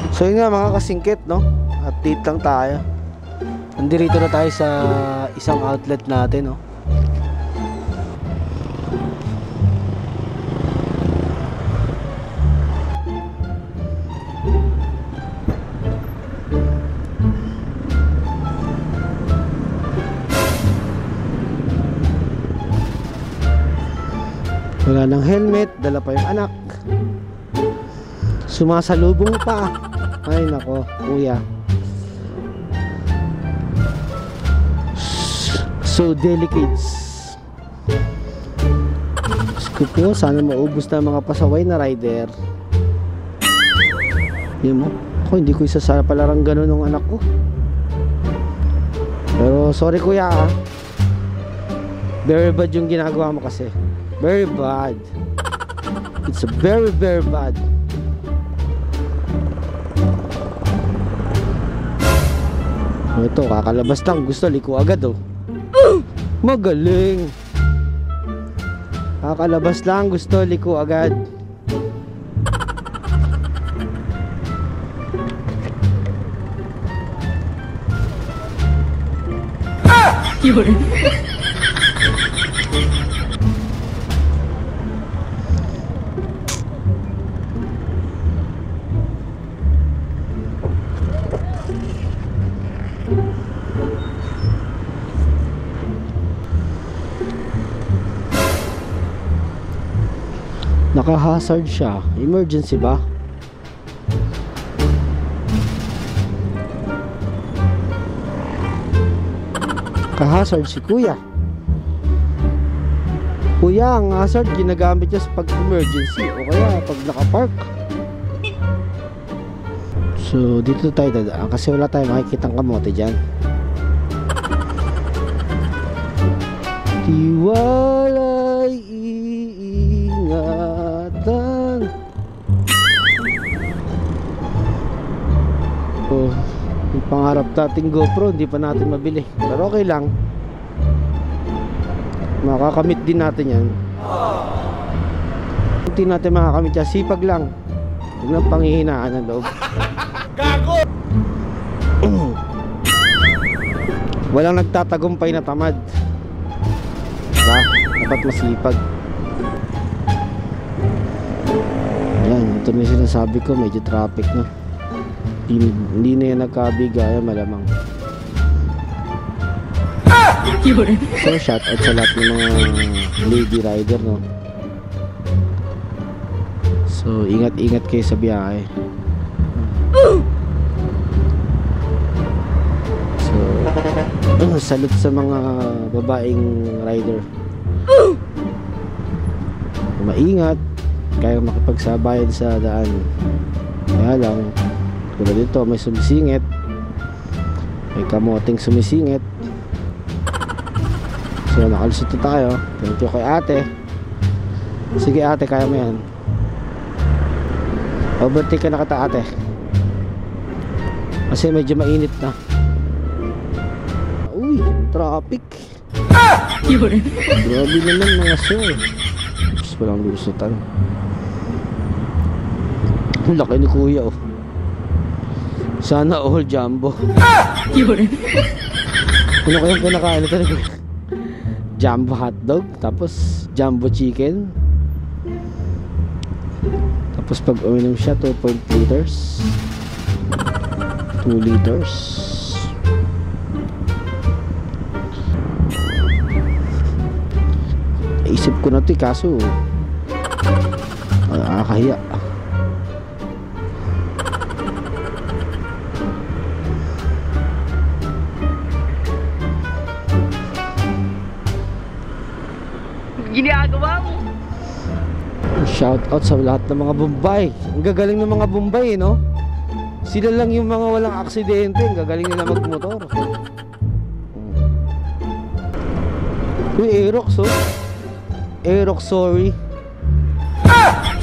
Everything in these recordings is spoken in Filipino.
So yun nga mga kasingkit, no? Update lang tayo. Nandito na tayo sa isang outlet natin, no? Wala ng helmet, dala pa yung anak. Sumasalubong pa. Ay nako, kuya. So delicate. Gusto po, sana maubos na mga pasaway na rider. Yan mo. Ako, hindi ko isa sana palarang ganun ng anak ko. Pero sorry kuya, ah. Very bad yung ginagawa mo kasi. Very bad. It's a very bad. Ito, kakalabas lang. Gusto, liko agad, oh. Magaling. Kakalabas lang. Gusto, liko agad. Yun. Naka-hazard siya. Emergency ba? Ka-hazard si kuya. Kuya, ang hazard ginagamit niya sa pag-emergency o kaya pag naka-park. So dito tayo dadaan kasi wala tayong makikitang kamote dyan. Tiwala'y iingatan. Oh, yung pangarap nating GoPro hindi pa natin mabili, pero okay lang, makakamit din natin yan. Hindi natin makakamit yan, sipag lang, huwag lang panghihinaan ng loob. Gago! Walang nagtatagumpay na tamad, diba? Dapat masipag. Yan, ito na yung sinasabi ko, medyo traffic na. Hindi na yan nagkabigaya, malamang. So shout out sa lahat ng mga lady rider, no? So ingat-ingat kayo sa biyahe. So salute sa mga babaeng rider. Maingat, kaya makipagsabayan sa daan. Kaya lang, tulad dito may sumisingit, may kamoting sumisingit. So nakalusot na tayo. Thank you kay ate. Sige ate, kaya mo yan. Overtake ka na kita ate, kasi medyo mainit na. Uy, traffic. Grabe naman mga sir. Oops, walang lusutan. Laki ni kuya, oh. Sana all jumbo. Ano kayang kinakain ito? Jumbo hotdog, tapos jumbo chicken, tapos pag uminom siya 2.2 liters, 2 liters. Isip ko na ito, kaso nakakahiya. Ginagawa mo. Shout out sa lahat ng mga Bombay. Ang gagaling ng mga Bombay, no? Sila lang yung mga walang aksidente. Ang gagaling nila magmotor. Uy, Aerox, oh. Aerox, sorry.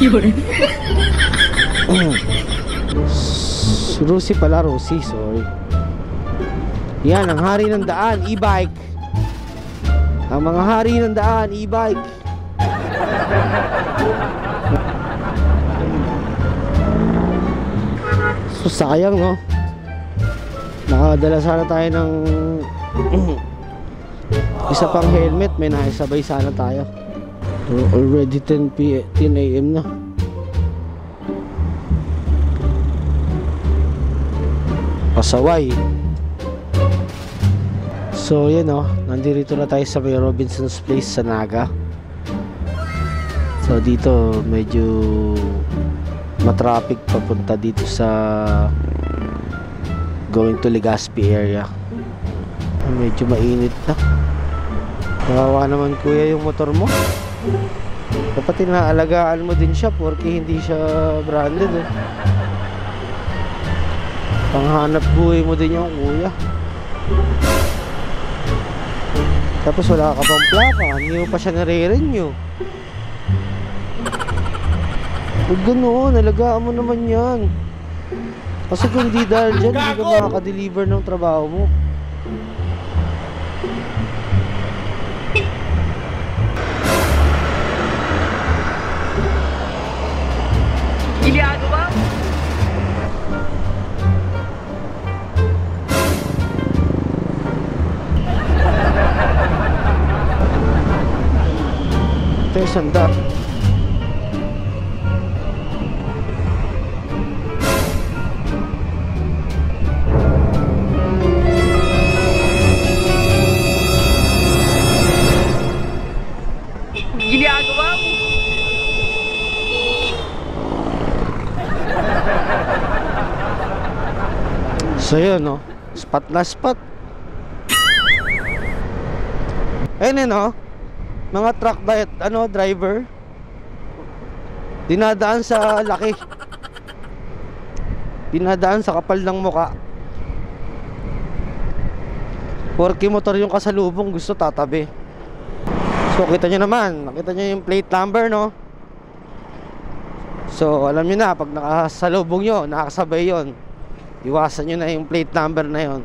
Yun. Rusi pala, Rusi, sorry. Yan, ang hari ng daan, e-bike. Ang mga hari ng daan, e-bike. Sayang, no? Nakadala sana tayo ng isa pang helmet. May nakisabay sana tayo. Already 10 a.m. na. Pasaway. So yan, oh, nandito na tayo sa may Robinson's Place sa Naga. So dito medyo matraffic papunta dito sa going to Legazpi area. Medyo mainit na. Kawawa naman kuya yung motor mo. Dapat inaalagaan mo din siya porque hindi siya branded, eh. Panghanap buhay mo din yung kuya. Tapos wala ka pang plaka, hindi mo pa siya nare-renew. Huwag ganoon, alagaan mo naman yan. Kasi kung di dahil dyan, hindi ka makaka-deliver ng trabaho mo. Iliado ba? Ito yung sanda. Ginagawa mo? So yun, no? Spot na spot. Ayun, no? Mga truck driver dinadaan sa laki, dinadaan sa kapal ng muka. Porky motor yung kasalubong, gusto tatabi. So kita nyo naman, nakita nyo yung plate number, no? So alam nyo na, pag nakasalubong nyo, nakasabay yon, iwasan nyo na yung plate number na yon.